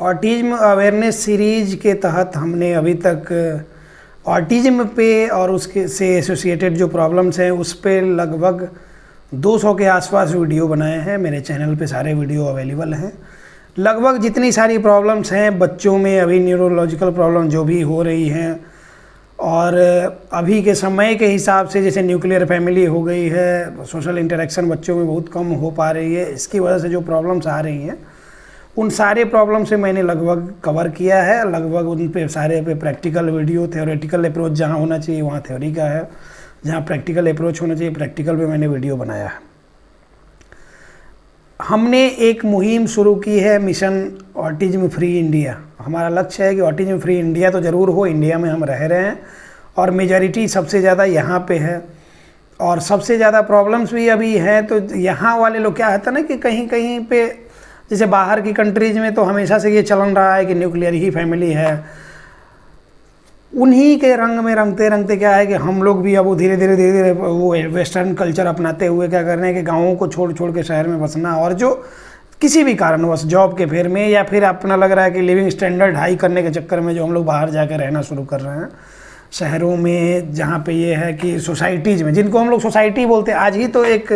Autism awareness series के तहत हमने अभी तक ऑटिज्म पे और उसके से एसोसिएटेड जो प्रॉब्लम्स हैं उस पे लगभग 200 के आसपास वीडियो बनाए हैं। मेरे चैनल पे सारे वीडियो अवेलेबल हैं। लगभग जितनी सारी प्रॉब्लम्स हैं बच्चों में, अभी न्यूरोलॉजिकल प्रॉब्लम जो भी हो रही हैं, और अभी के समय के हिसाब से जैसे न्यूक्लियर फैमिली हो गई है, सोशल इंटरेक्शन बच्चों में बहुत कम हो पा रही है, इसकी वजह से जो प्रॉब्लम्स आ रही हैं उन सारे प्रॉब्लम से मैंने लगभग कवर किया है। लगभग उन पे सारे पे प्रैक्टिकल वीडियो, थ्योरेटिकल अप्रोच जहाँ होना चाहिए वहाँ थ्योरी का है, जहाँ प्रैक्टिकल अप्रोच होना चाहिए प्रैक्टिकल पे मैंने वीडियो बनाया है। हमने एक मुहिम शुरू की है, मिशन ऑटिज्म फ्री इंडिया। हमारा लक्ष्य है कि ऑटिज्म फ्री इंडिया तो ज़रूर हो, इंडिया में हम रह रहे हैं और मेजॉरिटी सबसे ज़्यादा यहाँ पे है और सबसे ज़्यादा प्रॉब्लम्स भी अभी हैं। तो यहाँ वाले लोग क्या होता है ना कि कहीं कहीं पे जैसे बाहर की कंट्रीज़ में तो हमेशा से ये चलन रहा है कि न्यूक्लियर ही फैमिली है। उन्हीं के रंग में रंगते रंगते क्या है कि हम लोग भी अब वो धीरे धीरे वो वेस्टर्न कल्चर अपनाते हुए क्या कर रहे हैं कि गाँवों को छोड़ छोड़ के शहर में बसना, और जो किसी भी कारणवश जॉब के फेर में या फिर अपना लग रहा है कि लिविंग स्टैंडर्ड हाई करने के चक्कर में जो हम लोग बाहर जाकर रहना शुरू कर रहे हैं शहरों में, जहाँ पे ये है कि सोसाइटीज़ में, जिनको हम लोग सोसाइटी बोलते हैं। आज ही तो एक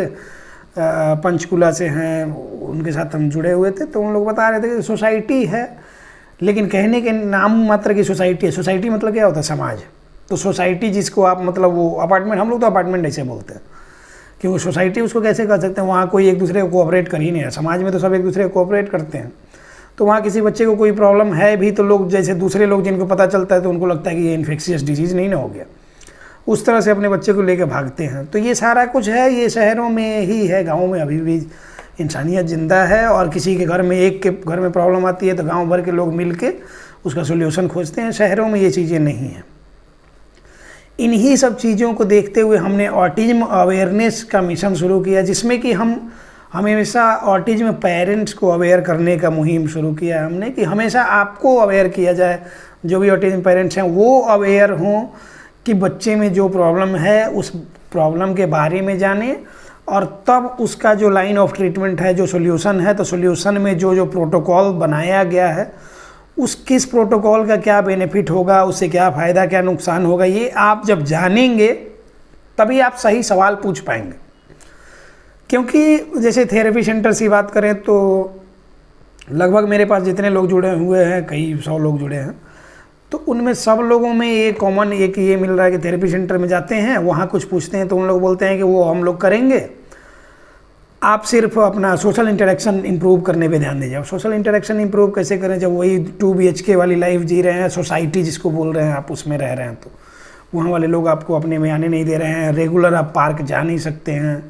पंचकुला से हैं, उनके साथ हम जुड़े हुए थे, तो उन लोग बता रहे थे कि सोसाइटी है लेकिन कहने के नाम मात्र की सोसाइटी है। सोसाइटी मतलब क्या होता है? समाज। तो सोसाइटी जिसको आप मतलब वो अपार्टमेंट, हम लोग तो अपार्टमेंट ऐसे बोलते हैं क्योंकि सोसाइटी उसको कैसे कर सकते हैं, वहाँ कोई एक दूसरे को कोऑपरेट कर ही नहीं है। समाज में तो सब एक दूसरे को कोऑपरेट करते हैं। तो वहाँ किसी बच्चे को कोई प्रॉब्लम है भी तो लोग, जैसे दूसरे लोग जिनको पता चलता है तो उनको लगता है कि ये इन्फेक्शियस डिजीज़ नहीं ना हो गया, उस तरह से अपने बच्चे को लेकर भागते हैं। तो ये सारा कुछ है, ये शहरों में ही है। गाँव में अभी भी इंसानियत ज़िंदा है और किसी के घर में, एक के घर में प्रॉब्लम आती है तो गांव भर के लोग मिल के उसका सोल्यूशन खोजते हैं। शहरों में ये चीज़ें नहीं हैं। इन्हीं सब चीज़ों को देखते हुए हमने ऑटिज्म अवेयरनेस का मिशन शुरू किया, जिसमें कि हम हमेशा ऑटिज्म पेरेंट्स को अवेयर करने का मुहिम शुरू किया हमने कि हमेशा आपको अवेयर किया जाए, जो भी ऑटिज्म पेरेंट्स हैं वो अवेयर हों कि बच्चे में जो प्रॉब्लम है उस प्रॉब्लम के बारे में जाने और तब उसका जो लाइन ऑफ ट्रीटमेंट है, जो सोल्यूशन है, तो सोल्यूशन में जो जो प्रोटोकॉल बनाया गया है उस किस प्रोटोकॉल का क्या बेनिफिट होगा, उससे क्या फ़ायदा क्या नुकसान होगा, ये आप जब जानेंगे तभी आप सही सवाल पूछ पाएंगे। क्योंकि जैसे थेरेपी सेंटर की बात करें तो लगभग मेरे पास जितने लोग जुड़े हुए हैं, कई 100 लोग जुड़े हैं, तो उनमें सब लोगों में ये कॉमन एक ये मिल रहा है कि थेरेपी सेंटर में जाते हैं, वहाँ कुछ पूछते हैं तो उन लोग बोलते हैं कि वो हम लोग करेंगे, आप सिर्फ अपना सोशल इंटरेक्शन इंप्रूव करने पे ध्यान दीजिए। अब सोशल इंटरेक्शन इंप्रूव कैसे करें जब वही 2 BHK वाली लाइफ जी रहे हैं, सोसाइटी जिसको बोल रहे हैं आप उसमें रह रहे हैं, तो वहाँ वाले लोग आपको अपने में आने नहीं दे रहे हैं। रेगुलर आप पार्क जा नहीं सकते हैं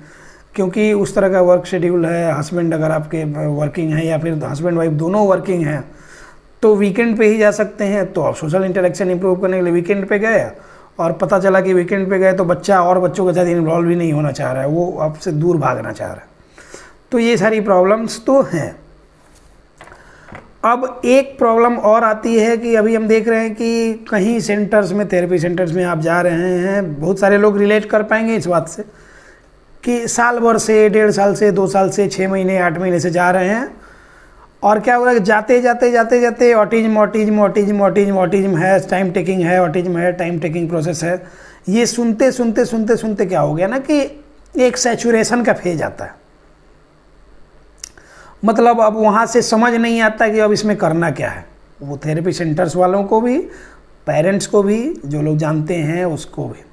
क्योंकि उस तरह का वर्क शेड्यूल है। हस्बैंड अगर आपके वर्किंग है या फिर हस्बैंड वाइफ दोनों वर्किंग हैं तो वीकेंड पे ही जा सकते हैं। तो आप सोशल इंटरेक्शन इंप्रूव करने के लिए वीकेंड पे गए और पता चला कि वीकेंड पे गए तो बच्चा और बच्चों के साथ इन्वॉल्व भी नहीं होना चाह रहा है, वो आपसे दूर भागना चाह रहा है। तो ये सारी प्रॉब्लम्स तो हैं। अब एक प्रॉब्लम और आती है कि अभी हम देख रहे हैं कि कहीं सेंटर्स में, थेरेपी सेंटर्स में आप जा रहे हैं, बहुत सारे लोग रिलेट कर पाएंगे इस बात से कि साल भर से, 1.5 साल से, 2 साल से, 6 महीने, 8 महीने से जा रहे हैं और क्या हो रहा है, जाते जाते ऑटिज्म है, टाइम टेकिंग है, ऑटिज्म है, टाइम टेकिंग प्रोसेस है। ये सुनते क्या हो गया ना कि एक सैचुरेशन का फेज आता है। मतलब अब वहाँ से समझ नहीं आता कि अब इसमें करना क्या है। वो थेरेपी सेंटर्स वालों को भी, पेरेंट्स को भी, जो लोग जानते हैं उसको भी।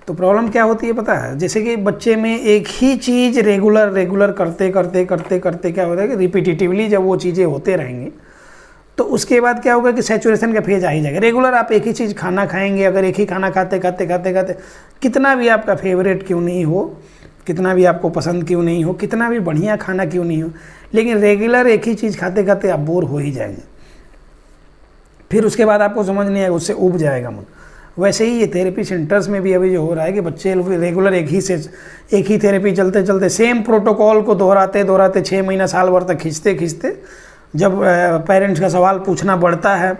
तो प्रॉब्लम क्या होती है पता है? जैसे कि बच्चे में एक ही चीज़ रेगुलर करते क्या होता है कि रिपीटिटिवली जब वो चीज़ें होते रहेंगी तो उसके बाद क्या होगा कि सैचुरेशन का फेज आ ही जाएगा। रेगुलर आप एक ही चीज़ खाना खाएंगे, अगर एक ही खाना खाते कितना भी आपका फेवरेट क्यों नहीं हो, कितना भी आपको पसंद क्यों नहीं हो, कितना भी बढ़िया खाना क्यों नहीं हो, लेकिन रेगुलर एक ही चीज़ खाते आप बोर हो ही जाएंगे। फिर उसके बाद आपको समझ नहीं आएगा, उससे ऊब जाएगा मन। वैसे ही ये थेरेपी सेंटर्स में भी अभी जो हो रहा है कि बच्चे रेगुलर एक ही थेरेपी चलते सेम प्रोटोकॉल को दोहराते 6 महीना, साल भर तक खींचते जब पेरेंट्स का सवाल पूछना बढ़ता है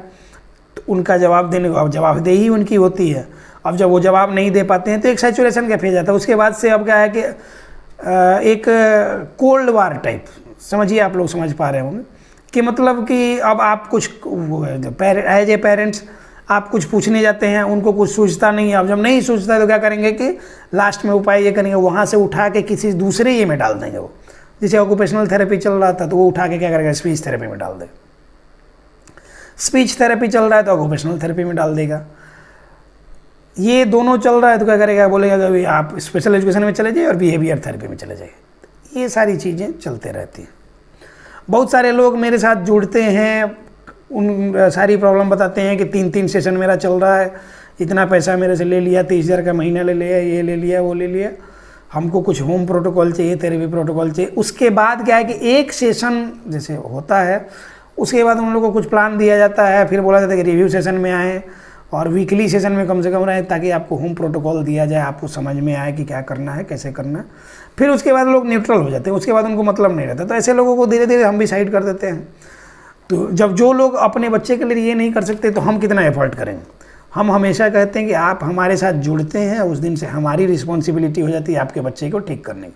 तो उनका जवाबदेही उनकी होती है। अब जब वो जवाब नहीं दे पाते हैं तो एक सैचुरेशन का फेज आता है। उसके बाद से अब क्या है कि एक कोल्ड वार टाइप, समझिए, आप लोग समझ पा रहे होंगे कि मतलब कि अब आप कुछ एज ए पेरेंट्स आप कुछ पूछने जाते हैं, उनको कुछ सूझता नहीं है। अब जब नहीं सूझता तो क्या करेंगे कि लास्ट में उपाय ये करेंगे, वहाँ से उठा के किसी दूसरे ये में डाल देंगे। वो जैसे ऑक्यूपेशनल थेरेपी चल रहा था तो वो उठा के क्या करेगा, स्पीच थेरेपी में डाल देगा। स्पीच थेरेपी चल रहा है तो ऑक्यूपेशनल थेरेपी में डाल देगा। ये दोनों चल रहा है तो क्या करेगा, बोलेगा कि अभी आप स्पेशल एजुकेशन में चले जाइए और बिहेवियर थेरेपी में चले जाइए। ये सारी चीज़ें चलते रहती हैं। बहुत सारे लोग मेरे साथ जुड़ते हैं, उन सारी प्रॉब्लम बताते हैं कि 3-3 सेशन मेरा चल रहा है, इतना पैसा मेरे से ले लिया, 30,000 का महीना ले लिया, ये ले लिया, वो ले लिया, हमको कुछ होम प्रोटोकॉल चाहिए, थेरेपी प्रोटोकॉल चाहिए। उसके बाद क्या है कि एक सेशन जैसे होता है उसके बाद उन लोगों को कुछ प्लान दिया जाता है, फिर बोला जाता है कि रिव्यू सेशन में आएँ और वीकली सेशन में कम से कम रहें, ताकि आपको होम प्रोटोकॉल दिया जाए, आपको समझ में आए कि क्या करना है, कैसे करना है। फिर उसके बाद लोग न्यूट्रल हो जाते हैं, उसके बाद उनको मतलब नहीं रहता। तो ऐसे लोगों को धीरे धीरे हम भी साइड कर देते हैं। तो जब जो लोग अपने बच्चे के लिए ये नहीं कर सकते तो हम कितना एफर्ट करेंगे। हम हमेशा कहते हैं कि आप हमारे साथ जुड़ते हैं, उस दिन से हमारी रिस्पॉन्सिबिलिटी हो जाती है आपके बच्चे को ठीक करने की।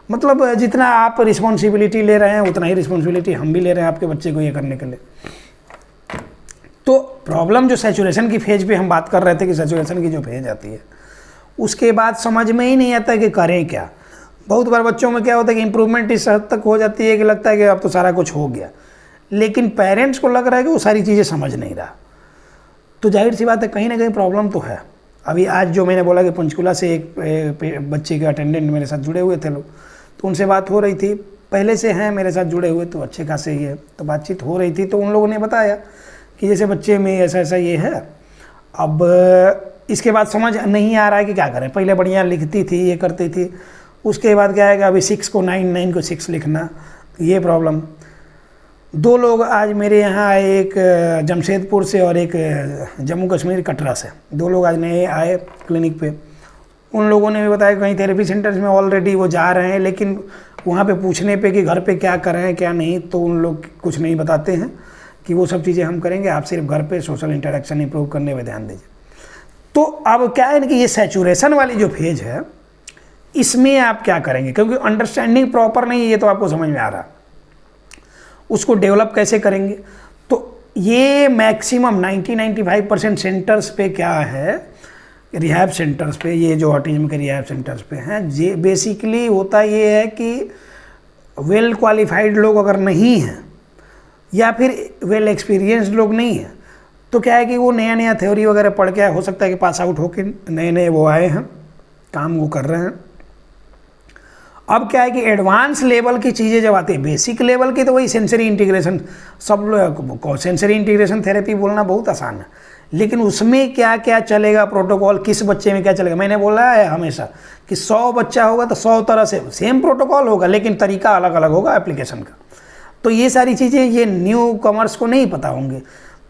मतलब जितना आप रिस्पॉन्सिबिलिटी ले रहे हैं उतना ही रिस्पॉन्सिबिलिटी हम भी ले रहे हैं आपके बच्चे को ये करने के लिए। तो प्रॉब्लम जो सैचुरेशन की फेज पे हम बात कर रहे थे कि सैचुरेशन की जो फेज आती है उसके बाद समझ में ही नहीं आता कि करें क्या। बहुत बार बच्चों में क्या होता है कि इम्प्रूवमेंट इस हद तक हो जाती है कि लगता है कि अब तो सारा कुछ हो गया, लेकिन पेरेंट्स को लग रहा है कि वो सारी चीज़ें समझ नहीं रहा। तो जाहिर सी बात है कहीं ना कहीं प्रॉब्लम तो है। अभी आज जो मैंने बोला कि पंचकुला से एक बच्चे के अटेंडेंट मेरे साथ जुड़े हुए थे लोग, तो उनसे बात हो रही थी, पहले से हैं मेरे साथ जुड़े हुए तो अच्छे खासे ही है, तो बातचीत हो रही थी। तो उन लोगों ने बताया कि जैसे बच्चे में ऐसा ऐसा ये है, अब इसके बाद समझ नहीं आ रहा है कि क्या करें। पहले बढ़िया लिखती थी, ये करती थी, उसके बाद क्या है कि अभी 6 को 9, 9 को 6 लिखना, ये प्रॉब्लम। 2 लोग आज मेरे यहाँ आए, एक जमशेदपुर से और एक जम्मू कश्मीर कटरा से, 2 लोग आज नए आए क्लिनिक पे। उन लोगों ने भी बताया कहीं थेरेपी सेंटर्स में ऑलरेडी वो जा रहे हैं, लेकिन वहाँ पे पूछने पे कि घर पे क्या करें क्या नहीं, तो उन लोग कुछ नहीं बताते हैं कि वो सब चीज़ें हम करेंगे, आप सिर्फ घर पे सोशल इंटरेक्शन इंप्रूव करने पर ध्यान दीजिए। तो अब क्या है कि ये सैचुरेशन वाली जो फेज है इसमें आप क्या करेंगे, क्योंकि अंडरस्टैंडिंग प्रॉपर नहीं है, ये तो आपको समझ में आ रहा, उसको डेवलप कैसे करेंगे। तो ये मैक्सिमम 90-95% सेंटर्स पे क्या है, रिहैब सेंटर्स पे, ये जो ऑटिज्म के रिहैब सेंटर्स पे हैं, ये बेसिकली होता ये है कि वेल क्वालिफाइड लोग अगर नहीं हैं या फिर वेल एक्सपीरियंस्ड लोग नहीं हैं, तो क्या है कि वो नया नया थ्योरी वगैरह पढ़ के, हो सकता है कि पास आउट होकर नए नए वो आए हैं, काम वो कर रहे हैं। अब क्या है कि एडवांस लेवल की चीज़ें जब आती है, बेसिक लेवल की तो वही सेंसरी इंटीग्रेशन, सब लोग सेंसरी इंटीग्रेशन थेरेपी बोलना बहुत आसान है, लेकिन उसमें क्या क्या चलेगा प्रोटोकॉल, किस बच्चे में क्या चलेगा। मैंने बोला है हमेशा कि 100 बच्चा होगा तो 100 तरह से सेम प्रोटोकॉल होगा, लेकिन तरीका अलग अलग होगा एप्लीकेशन का। तो ये सारी चीज़ें ये न्यू कमर्स को नहीं पता होंगे,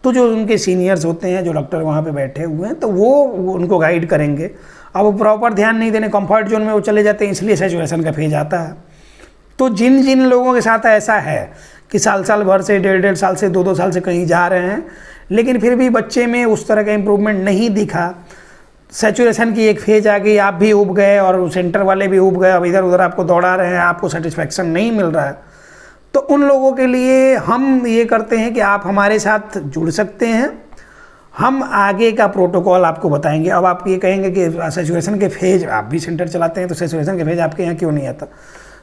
तो जो उनके सीनियर्स होते हैं, जो डॉक्टर वहाँ पे बैठे हुए हैं, तो वो उनको गाइड करेंगे। अब वो प्रॉपर ध्यान नहीं देने, कंफर्ट जोन में वो चले जाते हैं, इसलिए सैचुरेशन का फेज आता है। तो जिन जिन लोगों के साथ ऐसा है कि साल भर से, 1.5 साल से, 2 साल से कहीं जा रहे हैं, लेकिन फिर भी बच्चे में उस तरह का इम्प्रूवमेंट नहीं दिखा, सैचुरेशन की एक फेज आ गई, आप भी उब गए और सेंटर वाले भी उब गए, अब इधर उधर आपको दौड़ा रहे हैं, आपको सेटिस्फैक्शन नहीं मिल रहा है, तो उन लोगों के लिए हम ये करते हैं कि आप हमारे साथ जुड़ सकते हैं, हम आगे का प्रोटोकॉल आपको बताएंगे। अब आप ये कहेंगे कि सैचुरेशन के फेज, आप भी सेंटर चलाते हैं, तो सैचुरेशन के फेज आपके यहाँ क्यों नहीं आता।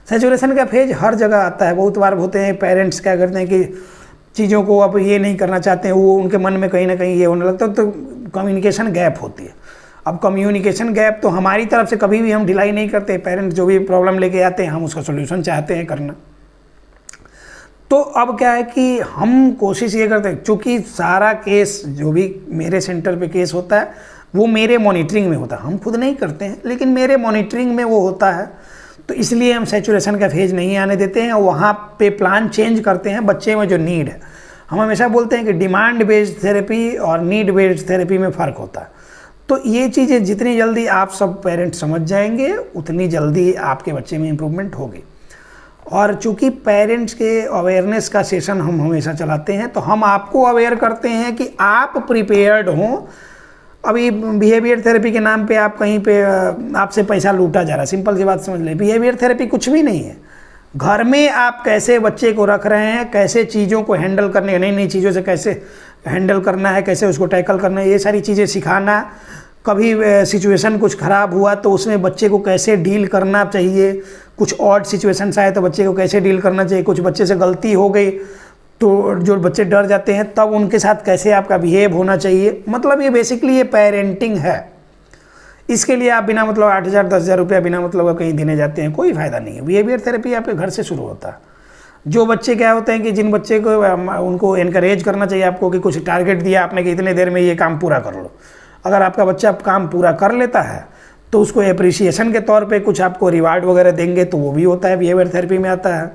सैचुरेशन का फेज हर जगह आता है। बहुत बार होते हैं पेरेंट्स क्या करते हैं कि चीज़ों को अब ये नहीं करना चाहते हैं, वो उनके मन में कहीं ना कहीं ये होने लगता है, तो कम्युनिकेशन गैप होती है। अब कम्युनिकेशन गैप तो हमारी तरफ से कभी भी हम ढिलाई नहीं करते, पेरेंट्स जो भी प्रॉब्लम लेके आते हैं हम उसका सोल्यूशन चाहते हैं करना। तो अब क्या है कि हम कोशिश ये करते हैं, चूँकि सारा केस जो भी मेरे सेंटर पे केस होता है वो मेरे मॉनिटरिंग में होता है, हम खुद नहीं करते हैं, लेकिन मेरे मॉनिटरिंग में वो होता है, तो इसलिए हम सैचुरेशन का फेज नहीं आने देते हैं। वहाँ पे प्लान चेंज करते हैं बच्चे में जो नीड है। हम हमेशा बोलते हैं कि डिमांड बेस्ड थेरेपी और नीड बेस्ड थेरेपी में फ़र्क होता है। तो ये चीज़ें जितनी जल्दी आप सब पेरेंट्स समझ जाएंगे उतनी जल्दी आपके बच्चे में इम्प्रूवमेंट होगी। और चूँकि पेरेंट्स के अवेयरनेस का सेशन हम हमेशा चलाते हैं, तो हम आपको अवेयर करते हैं कि आप प्रिपेयर्ड हों। अभी बिहेवियर थेरेपी के नाम पे आप कहीं पे आपसे पैसा लूटा जा रहा है, सिंपल सी बात समझ लें, बिहेवियर थेरेपी कुछ भी नहीं है। घर में आप कैसे बच्चे को रख रहे हैं, कैसे चीज़ों को हैंडल करने, नई नई चीज़ों से कैसे हैंडल करना है, कैसे उसको टैकल करना है, ये सारी चीज़ें सिखाना। कभी सिचुएशन कुछ ख़राब हुआ तो उसमें बच्चे को कैसे डील करना चाहिए, कुछ ऑड सिचुएशंस आए तो बच्चे को कैसे डील करना चाहिए, कुछ बच्चे से गलती हो गई तो जो बच्चे डर जाते हैं तब उनके साथ कैसे आपका बिहेव होना चाहिए। मतलब ये बेसिकली ये पेरेंटिंग है। इसके लिए आप बिना मतलब 8,000 10,000 रुपया बिना मतलब कहीं देने जाते हैं, कोई फ़ायदा नहीं है। बिहेवियर थेरेपी आपके घर से शुरू होता है। जो बच्चे क्या होते हैं कि जिन बच्चे को उनको इनकरेज करना चाहिए आपको कि कुछ टारगेट दिया आपने कि इतने देर में ये काम पूरा कर लो। अगर आपका बच्चा काम पूरा कर लेता है तो उसको एप्रिसिएशन के तौर पे कुछ आपको रिवार्ड वगैरह देंगे तो वो भी होता है, बिहेवियर थेरेपी में आता है।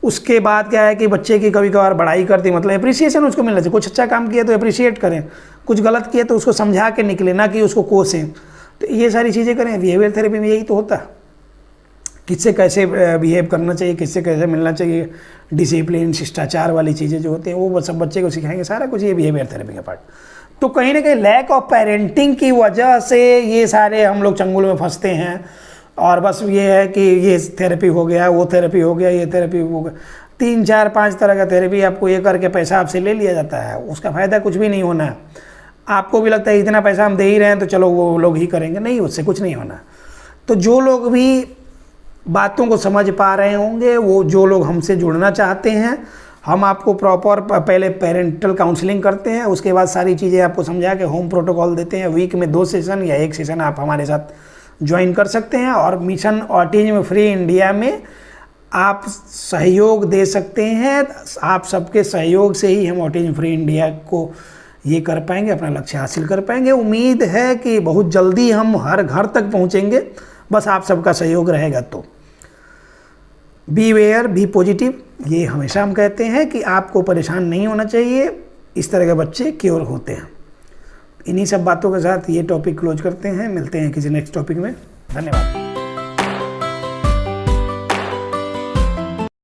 उसके बाद क्या है कि बच्चे की कभी कभार बड़ाई करती, मतलब एप्रिसिएशन उसको मिलना चाहिए। कुछ अच्छा काम किया तो एप्रिशिएट करें, कुछ गलत किया तो उसको समझा के निकले, ना कि उसको कोसें। तो ये सारी चीज़ें करें। बिहेवियर थेरेपी में यही तो होता है, किससे कैसे बिहेव करना चाहिए, किससे कैसे मिलना चाहिए, डिसिप्लिन शिष्टाचार वाली चीज़ें जो होती हैं वो सब बच्चे को सिखाएंगे, सारा कुछ ये बिहेवियर थेरेपी का पार्ट। तो कहीं ना कहीं लैक ऑफ पेरेंटिंग की वजह से ये सारे हम लोग चंगुल में फंसते हैं। और बस ये है कि ये थेरेपी हो गया, वो थेरेपी हो गया, ये थेरेपी हो गया, 3 4 5 तरह का थेरेपी आपको ये करके पैसा आपसे ले लिया जाता है। उसका फ़ायदा कुछ भी नहीं होना है। आपको भी लगता है इतना पैसा हम दे ही रहे हैं तो चलो वो लोग ही करेंगे, नहीं, उससे कुछ नहीं होना। तो जो लोग भी बातों को समझ पा रहे होंगे, वो जो लोग हमसे जुड़ना चाहते हैं, हम आपको प्रॉपर पहले पेरेंटल काउंसलिंग करते हैं, उसके बाद सारी चीज़ें आपको समझा के होम प्रोटोकॉल देते हैं। वीक में 2 सेशन या 1 सेशन आप हमारे साथ ज्वाइन कर सकते हैं। और मिशन ऑटिज्म फ्री इंडिया में आप सहयोग दे सकते हैं। आप सबके सहयोग से ही हम ऑटिज्म फ्री इंडिया को ये कर पाएंगे, अपना लक्ष्य हासिल कर पाएंगे। उम्मीद है कि बहुत जल्दी हम हर घर तक पहुंचेंगे, बस आप सबका सहयोग रहेगा तो। बी वेयर, बी पॉजिटिव, ये हमेशा हम कहते हैं कि आपको परेशान नहीं होना चाहिए। इस तरह के बच्चे क्योर होते हैं। इन्हीं सब बातों के साथ ये टॉपिक क्लोज करते हैं। मिलते हैं किसी नेक्स्ट टॉपिक में। धन्यवाद।